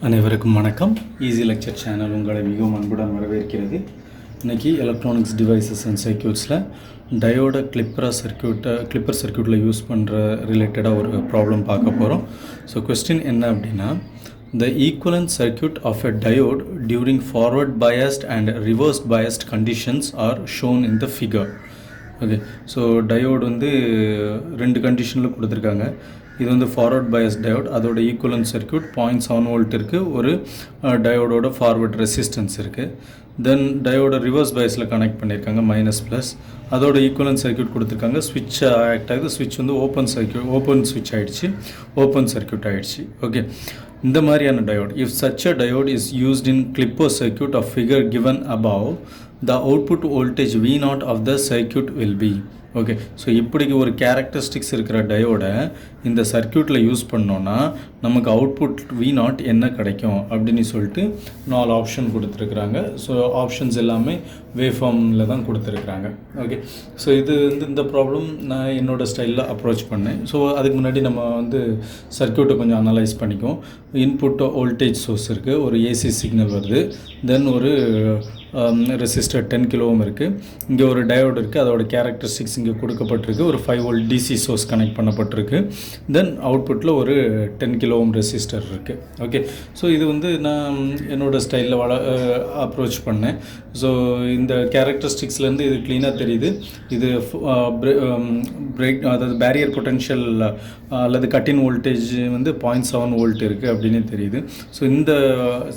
அனைவருக்கும் வணக்கம். Easy lecture channel உங்களை மிகவும் அன்புடன் வரவேற்கிறது. இன்றைக்கி எலக்ட்ரானிக்ஸ் டிவைசஸ் அண்ட் சர்க்யூட்ஸில் டயோட கிளிப்பர் சர்க்யூட்டில் யூஸ் பண்ணுற ரிலேட்டடாக ஒரு ப்ராப்ளம் பார்க்க போகிறோம். ஸோ கொஸ்டின் என்ன அப்படின்னா, the equivalent circuit of a diode during forward biased and reverse biased conditions are shown in the figure. Okay, so diode வந்து ரெண்டு கண்டிஷனில் கொடுத்துருக்காங்க. இது வந்து ஃபார்வர்ட் பயஸ் டயோட், அதோட ஈக்குவலன்ட் சர்க்யூட் 0.7 வோல்ட் இருக்குது, ஒரு டயோடோட ஃபார்வர்ட் ரெசிஸ்டன்ஸ் இருக்குது. தென் டயோட ரிவர்ஸ் பயஸில் கனெக்ட் பண்ணியிருக்காங்க மைனஸ் அதோட ஈக்குவலன்ட் சர்க்யூட் கொடுத்துருக்காங்க. ஸ்விட்ச் ஆக்ட் ஆகுது, ஸ்விட்ச் வந்து ஓப்பன் ஸ்விட்ச் ஆகிடுச்சு, ஓப்பன் சர்க்யூட் ஆகிடுச்சு. ஓகே, இந்த மாதிரியான diode, if such a diode is used in clipper circuit of figure given above, the output voltage V0 of the circuit will be. Okay, so இப்படி ஒரு கேரக்டரிஸ்டிக்ஸ் இருக்கிற டயோடை இந்த சர்க்யூட்டில் யூஸ் பண்ணோன்னா நமக்கு அவுட்புட் V0 என்ன கிடைக்கும் அப்படின்னு சொல்லிட்டு 4 ஆப்ஷன் கொடுத்துருக்குறாங்க. ஸோ ஆப்ஷன்ஸ் எல்லாமே வேவ் ஃபார்மில் தான் கொடுத்துருக்குறாங்க. ஓகே, ஸோ இது வந்து இந்த ப்ராப்ளம் நான் என்னோடய ஸ்டைலில் அப்ரோச் பண்ணேன். ஸோ அதுக்கு முன்னாடி நம்ம வந்து சர்க்யூட்டை கொஞ்சம் அனலைஸ் பண்ணிக்குவோம். இன்புட் வோல்டேஜ் சோர்ஸ் இருக்குது, ஒரு ஏசி சிக்னல் வருது, தென் ஒரு ரெசிஸ்டர் 10 kΩ இருக்குது, இங்கே ஒரு டயோடு இருக்குது, அதோட கேரக்டரிஸ்டிக்ஸ் இங்கே கொடுக்கப்பட்டிருக்கு, ஒரு 5 வோல்ட் டிசி சோர்ஸ் கனெக்ட் பண்ணப்பட்டிருக்கு, தென் அவுட்புட்டில் ஒரு 10 kΩ ரெசிஸ்டர் இருக்குது. ஓகே, ஸோ இது வந்து நான் என்னோடய ஸ்டைலில் அப்ரோச் பண்ணேன். ஸோ இந்த கேரக்டரிஸ்டிக்ஸ்லேருந்து இது க்ளீனாக தெரியுது. இது அதாவது பேரியர் பொட்டென்ஷியல் அல்லது கட்டின் வோல்டேஜ் வந்து 0.7 வோல்ட் இருக்குது அப்படின்னு தெரியுது. ஸோ இந்த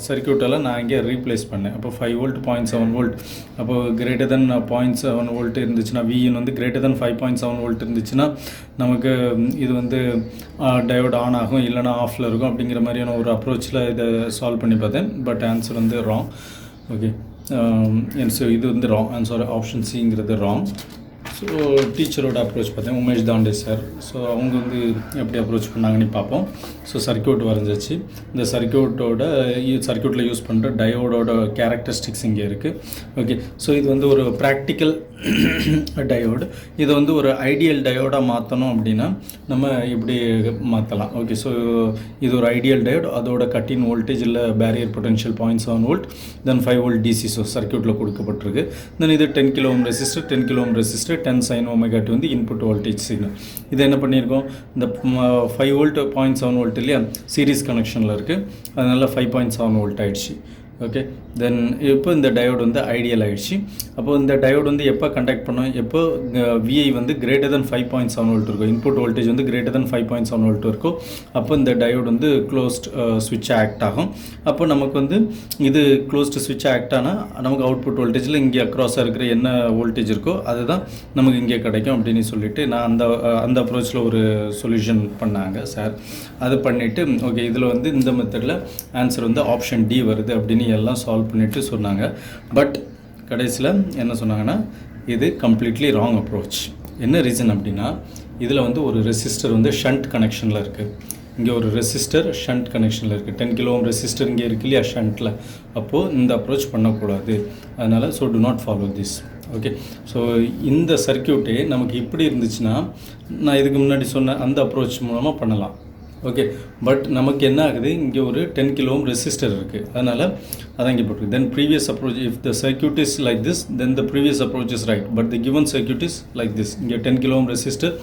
சர்க்யூட்டெல்லாம் நான் இங்கே ரீப்ளேஸ் பண்ணேன். அப்போ 5 வோல்ட் 0.7 வோல்ட், அப்போது கிரேட்டர் தென் 0.7 வோல்ட் இருந்துச்சுன்னா, விஇன் வந்து கிரேட்டர் தென் 5.7 வோல்ட் இருந்துச்சுன்னா நமக்கு இது வந்து டயோட் ஆன் ஆகும், இல்லைனா ஆஃபில் இருக்கும் அப்படிங்கிற மாதிரியான ஒரு அப்ரோச்சில் இதை சால்வ் பண்ணி பார்த்தேன். பட் ஆன்சர் வந்து ராங். ஓகே, ஸோ இது வந்து ராங் ஆன்சர், ஆப்ஷன் சிங்கிறது ராங். ஸோ டீச்சரோட அப்ரோச் பார்த்தேன், உமேஷ் தாண்டே சார். ஸோ அவங்க வந்து எப்படி அப்ரோச் பண்ணாங்கன்னு பார்ப்போம். ஸோ சர்க்யூட் வரைஞ்சிச்சு. இந்த சர்க்யூட்டில் யூஸ் பண்ணுற டயோடோட கேரக்டரிஸ்டிக்ஸ் இங்கே இருக்குது. ஓகே, ஸோ இது வந்து ஒரு ப்ராக்டிக்கல் டயோடு. இதை வந்து ஒரு ஐடியல் டயோடாக மாற்றணும் அப்படின்னா நம்ம இப்படி மாற்றலாம். ஓகே, ஸோ இது ஒரு ஐடியல் டயோடு, அதோட கட்டின் வோல்டேஜ் இல்லை பேரியர் பொட்டென்ஷியல் 0.7 வோல்ட், தென் 5 வோல்ட் டிசி ஸோ சர்க்யூட்டில் கொடுக்கப்பட்டிருக்கு. தென் இது 10 kΩ resistor, 10 kΩ resistor, 10 sin ωt வந்து இன்புட் வோல்டேஜ் சிக்னல். இது என்ன பண்ணியிருக்கோம், இந்த 5 வோல்ட் 0.7 வோல்ட் இல்லையா, சீரிஸ் கனெக்ஷனில் இருக்குது, அதனால் 5.7 வோல்ட் ஆகிடுச்சு. ஓகே, தென் இப்போ இந்த டயோடு வந்து ஐடியல் ஆகிடுச்சு. அப்போது இந்த டயோடு வந்து எப்போ கண்டக்ட் பண்ணோம், எப்போ விஐ வந்து கிரேட்டர் தென் 5.7 வோல்ட் இருக்கும், இன்புட் வோல்டேஜ் வந்து கிரேட்டர் தென் 5.7 வோல்ட் இருக்கும், அப்போ இந்த டயோடு வந்து க்ளோஸ்ட் ஸ்விட்ச் ஆக்ட் ஆகும். அப்போ நமக்கு வந்து இது க்ளோஸ்டு ஸ்விட்ச் ஆக்ட் ஆனால் நமக்கு அவுட்புட் வோல்டேஜில் இங்கே அக்ராஸாக இருக்கிற என்ன வோல்டேஜ் இருக்கோ அதுதான் நமக்கு இங்கே கிடைக்கும் அப்படின்னு சொல்லிட்டு நான் அந்த அப்ரோச்சில் ஒரு சொல்யூஷன் பண்ணாங்க சார். அது பண்ணிவிட்டு ஓகே, இதில் வந்து இந்த மெத்தடில் ஆன்சர் வந்து ஆப்ஷன் டி வருது அப்படின்னு எல்லாம் சால்வ் பண்ணிவிட்டு சொன்னாங்க. பட் கடைசியில் என்ன சொன்னாங்கன்னா, இது கம்ப்ளீட்லி ராங் அப்ரோச். என்ன ரீசன் அப்படின்னா, இதில் வந்து ஒரு ரெசிஸ்டர் வந்து ஷண்ட் கனெக்ஷனில் இருக்குது, இங்கே ஒரு ரெசிஸ்டர் ஷண்ட் கனெக்ஷனில் இருக்குது, 10 kΩ ரெசிஸ்டர் இங்கே இருக்கு இல்லையா ஷண்ட்டில். அப்போது இந்த அப்ரோச் பண்ணக்கூடாது, அதனால் so to not follow this. Okay, so இந்த சர்க்யூட்டே நமக்கு இப்படி இருந்துச்சுன்னா நான் இதுக்கு முன்னாடி சொன்ன அந்த அப்ரோச் மூலமாக பண்ணலாம். ஓகே, பட் நமக்கு என்ன ஆகுது, இங்கே ஒரு 10 kΩ ரெசிஸ்டர் இருக்குது, அதனால் அதான் இங்கே போட்டுருக்கு. Then previous approach, if the circuit is like this, then the previous approach is right, but the given circuit is like this. இங்கே 10 kΩ ரெசிஸ்டர்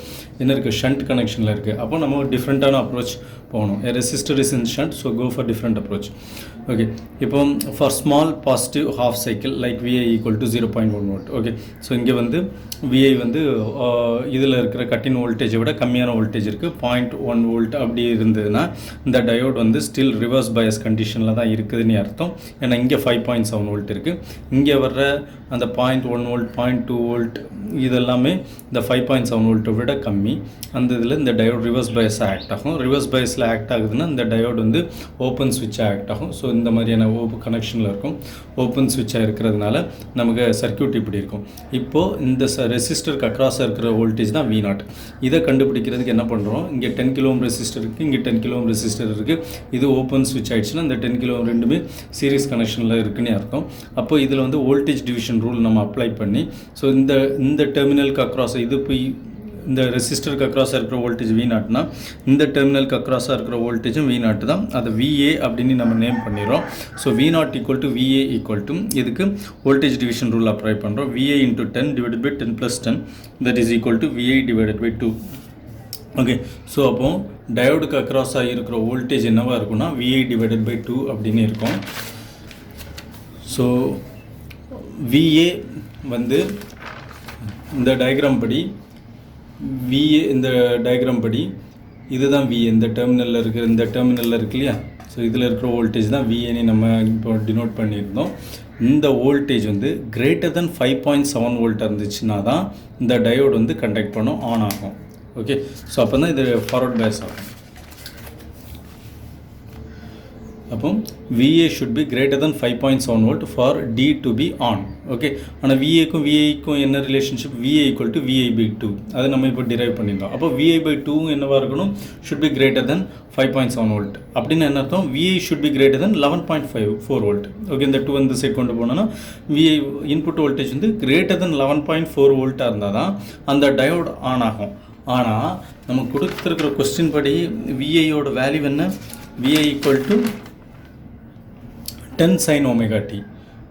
என்ன இருக்குது, ஷண்ட் கனெக்ஷனில் இருக்குது. அப்போ நம்ம டிஃப்ரெண்ட்டான அப்ரோச் போகணும். A resistor is in shunt, so go for different approach. Okay, இப்போ for small positive half cycle like VI equal to 0.1 volt. Okay, so இங்கே வந்து விஐ வந்து இதில் இருக்கிற கட்டின் வோல்டேஜை விட கம்மியான வோல்டேஜ் இருக்குது, 0.1 வோல்ட் அப்படி இருந்ததுன்னா இந்த டயோட் வந்து ஸ்டில் ரிவர்ஸ் பயஸ் கண்டிஷனில் தான் இருக்குதுன்னு அர்த்தம். ஏன்னா இங்கே 5.7 வோல்ட் இருக்குது, இங்கே வர்ற அந்த 0.1 வோல்ட் 0.2 வோல்ட் இதெல்லாமே இந்த 5.7 வோல்ட்டை விட கம்மி. அந்த இதில் இந்த டயோட் ரிவர்ஸ் பயஸ் ஆக்ட் ஆகும். ரிவர்ஸ் பயஸில் ஆக்ட் ஆகுதுன்னா இந்த டயோட் வந்து ஓப்பன் ஸ்விட்சாக ஆக்ட் ஆகும். ஸோ இந்த மாதிரியான கனெக்ஷனில் இருக்கும், ஓப்பன் ஸ்விட்சாக இருக்கிறதுனால நமக்கு சர்க்யூட் இப்படி இருக்கும். இப்போது இந்த ரெசிஸ்டருக்கு அக்ராஸாக இருக்கிற வோல்டேஜ் தான் V0. இதை கண்டுபிடிக்கிறதுக்கு என்ன பண்ணுறோம், இங்கே 10 kΩ ரெசிஸ்டர் இருக்குது, இங்கே 10 kΩ ரெசிஸ்டர் இருக்குது, இது ஓப்பன் ஸ்விட்ச் ஆகிடுச்சுன்னா இந்த 10 kΩ ரெண்டுமே சீரிஸ் கனெக்ஷனில் இருக்குன்னு அர்த்தம். அப்போ இதில் வந்து வோல்டேஜ் டிவிஷன் ரூல் நம்ம அப்ளை பண்ணி, ஸோ இந்த டெர்மினலுக்கு அக்ராஸ் இது போய் இந்த ரெசிஸ்டருக்கு அக்ராஸாக இருக்கிற வோல்டேஜ் V0னா இந்த டெர்மினலுக்கு அக்ராஸாக இருக்கிற வோல்டேஜும் V0 தான். அதை VA அப்படின்னு நம்ம நேம் பண்ணிடுறோம். So V0 equal to VA equal to இதுக்கு வோல்டேஜ் டிவிஷன் ரூல் அப்ளை பண்ணுறோம். VA into 10 divided by 10 + 10 that is equal to VI divided by 2. Okay, so அப்போ டயோடுக்கு அக்ராஸாக இருக்கிற வோல்டேஜ் என்னவாக இருக்குன்னா VI டிவைடட் பை 2 அப்படின்னு இருக்கும். ஸோ VA வந்து இந்த டயக்ராம் படி VA இந்த டயக்ராம் படி இதுதான் VA இந்த டெர்மினலில் இருக்கு இல்லையா. ஸோ இதில் இருக்கிற வோல்டேஜ் தான் VAன்னு நம்ம இப்போ டினோட் பண்ணியிருந்தோம். இந்த வோல்டேஜ் வந்து கிரேட்டர் தென் 5.7 வோல்ட் இருந்துச்சுன்னா தான் இந்த டயோடு வந்து கண்டக்ட் பண்ணும், ஆன் ஆகும். ஓகே, ஸோ அப்போ தான் இது ஃபார்வர்ட் பேஸ் ஆகும். அப்போ VA should be greater than 5.7 volt for D to be on. Okay, ஆனால் VAக்கும் என்ன relationship? VA equal to VI by 2. அதை நம்ம இப்போ டிரைவ் பண்ணியிருந்தோம். அப்போ VI by 2 என்னவாக இருக்கணும்? should be greater than 5.7 volt. அப்படின்னு என்ன அர்த்தம்? VI should be greater than 11.4 volt. Okay, இந்த 2 இந்த சைட் கொண்டு போனோன்னா VI இன்புட் வோல்டேஜ் வந்து greater than 11.4 வோல்ட்டாக இருந்தால் தான் அந்த டயோடு ஆன் ஆகும். ஆனால் நம்ம கொடுத்துருக்கிற கொஸ்டின் படி VIயோட வேல்யூ என்ன? VI equal to 10 sin omega t.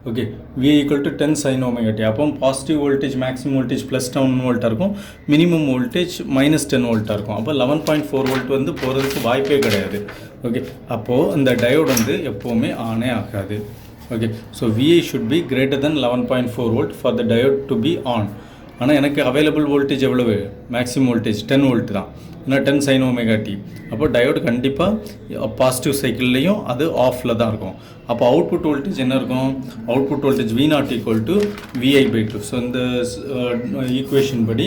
Okay, VI equal to 10 sin omega t. அப்போ பாசிட்டிவ் வோல்டேஜ் மேக்ஸிமம் வோல்டேஜ் +10 வோல்ட்டாக இருக்கும், மினிமம் வோல்டேஜ் -10 வோல்ட்டாக இருக்கும். அப்போ 11.4 வோல்ட் வந்து போகிறதுக்கு வாய்ப்பே கிடையாது. ஓகே, அப்போது இந்த டயோடு வந்து எப்போவுமே ஆனே ஆகாது. Okay, so VI should be greater than 11.4 volt for the diode to be on. ஆனால் எனக்கு அவைலபிள் வோல்டேஜ் எவ்வளவு? மேக்ஸிமம் வோல்டேஜ் 10 வோல்ட் தான், ஏன்னா 10 sin omega t. அப்போ டயோடு கண்டிப்பாக பாசிட்டிவ் சைக்கிள்லேயும் அது ஆஃபில் தான் இருக்கும். அப்போ அவுட்புட் வோல்டேஜ் என்ன இருக்கும்? Output voltage V0 equal to VI by 2. So இந்த ஈக்குவேஷன் படி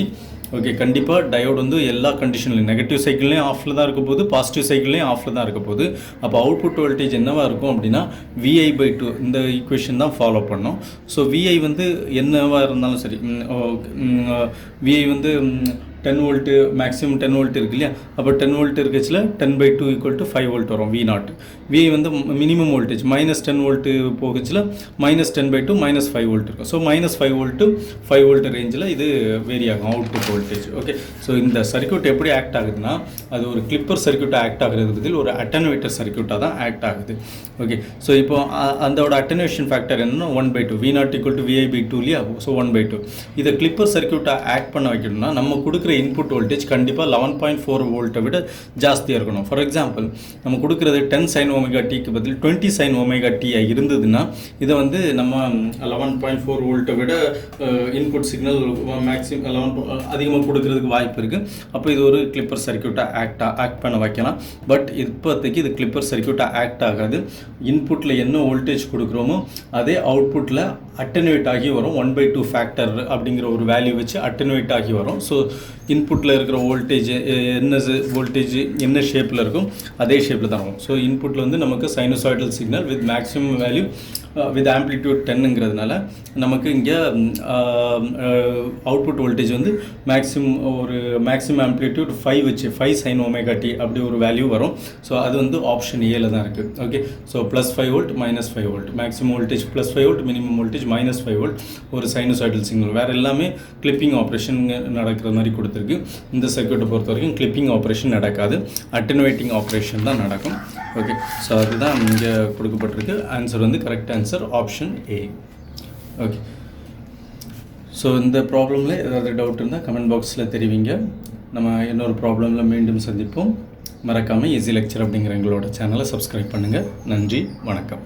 ஓகே, கண்டிப்பாக டயோடு வந்து எல்லா கண்டிஷன்லையும் நெகட்டிவ் சைக்கிள்லேயும் ஆஃபில் தான் இருக்க போகுது, பாசிட்டிவ் சைக்கிள்லேயும் ஆஃபில் தான் இருக்க போகுது. அப்போ அவுட்புட் வோல்டேஜ் என்னவாக இருக்கும் அப்படின்னா VI by 2 இந்த ஈக்குவேஷன் தான் ஃபாலோ பண்ணோம். ஸோ VI வந்து என்னவாக இருந்தாலும் சரி, VI வந்து 10 வோல்ட்டு மேக்ஸிமம் 10 வோல்ட் இருக்கு இல்லையா. அப்போ 10 வோல்ட் இருக்குச்சுல 10 by 2 ஈக்குவல் டு 5 வோல்ட் வரும் V0. VI வந்து மினிமம் வோல்டேஜ் -10 வோல்ட்டு போகுச்சுல -10 by 2 -5 வோல்ட் இருக்கும். ஸோ -5 வோல்ட் to 5 வோல்ட் ரேஞ்சில் இது வேரி ஆகும் அவுட்புட் வோல்டேஜ். ஓகே, ஸோ இந்த சர்க்யூட் எப்படி ஆக்ட் ஆகுதுன்னா அது ஒரு கிளிப்பர் சர்க்யூட்டாக ஆக்ட் ஆகுறது பதில் ஒரு அட்டனுவேட்டர் சர்க்யூட்டாக தான் ஆக்ட் ஆகுது. ஓகே, ஸோ இப்போ அதோட அட்டனுவேஷன் ஃபேக்டர் என்னன்னா 1/2 V0 equal to VI by 2 இல்லையா. ஸோ 1/2 இதை கிளிப்பர் சர்க்யூட்டாக ஆக்ட் பண்ண வைக்கணும்னா நம்ம கொடுக்குற இன்புட் வோல்டேஜ் கண்டிப்பாக 11.4 வோல்ட்டை விட ஜாஸ்தியாக இருக்கணும். ஃபார் எக்ஸாம்பிள் நம்ம கொடுக்குறது 10 sin omega t-க்கு பதில் 20 sin omega t இருந்ததுன்னா இதை வந்து நம்ம 11.4 வோல்ட்டை விட இன்புட் சிக்னல் மேக்ஸிமம் 11 அதிகமாக கொடுக்கறதுக்கு வாய்ப்பு இருக்குது. அப்போ இது ஒரு கிளிப்பர் சர்க்யூட்டாக ஆக்ட் பண்ண வைக்கலாம். பட் இப்போதைக்கு இது கிளிப்பர் சர்க்யூட்டாக ஆக்ட் ஆகாது. இன்புட்டில் என்ன வோல்டேஜ் கொடுக்குறோமோ அதே அவுட்புட்டில் அட்டனுவேட் ஆகி வரும். 1/2 ஃபேக்டர் அப்படிங்கிற ஒரு வேல்யூ வச்சு அட்டனுவேட் ஆகி வரும். ஸோ இன்புட்டில் இருக்கிற வோல்டேஜ் என்ன ஷேப்பில் இருக்கும் அதே ஷேப்பில் தான் இருக்கும். ஸோ இன்புட்டில் வந்து நமக்கு sinusoidal signal with maximum value with amplitude 10ங்கிறதுனால நமக்கு இங்கே அவுட்புட் வோல்டேஜ் வந்து மேக்ஸிமம் ஆம்ப்ளிடியூட் 5 வச்சு 5 sin omega t அப்படி ஒரு வேல்யூ வரும். ஸோ அது வந்து ஆப்ஷன் ஏல தான் இருக்குது. Okay, so +5 volt -5 volt maximum voltage +5 volt minimum voltage -5 volt ஒரு சைனசாய்டல் சிக்னல். வேறு எல்லாமே கிளிப்பிங் ஆப்ரேஷன் நடக்கிற மாதிரி கொடுத்துருக்கு. இந்த சர்க்யூட்டை பொறுத்த வரைக்கும் கிளிப்பிங் ஆப்ரேஷன் நடக்காது, அட்டனுவேட்டிங் ஆப்ரேஷன் தான் நடக்கும். ஓகே, ஸோ அதுதான் இங்கே கொடுக்கப்பட்டிருக்கு. ஆன்சர் வந்து correct answer option A. Okay, so இந்த ப்ராப்ளமில் ஏதாவது டவுட் இருந்தால் கமெண்ட் பாக்ஸில் தெரிவிங்க. நம்ம இன்னொரு ப்ராப்ளமில் மீண்டும் சந்திப்போம். மறக்காமல் ஈஸி லெக்சர் அப்படிங்கிற எங்களோட சேனலை சப்ஸ்கிரைப் பண்ணுங்கள். நன்றி, வணக்கம்.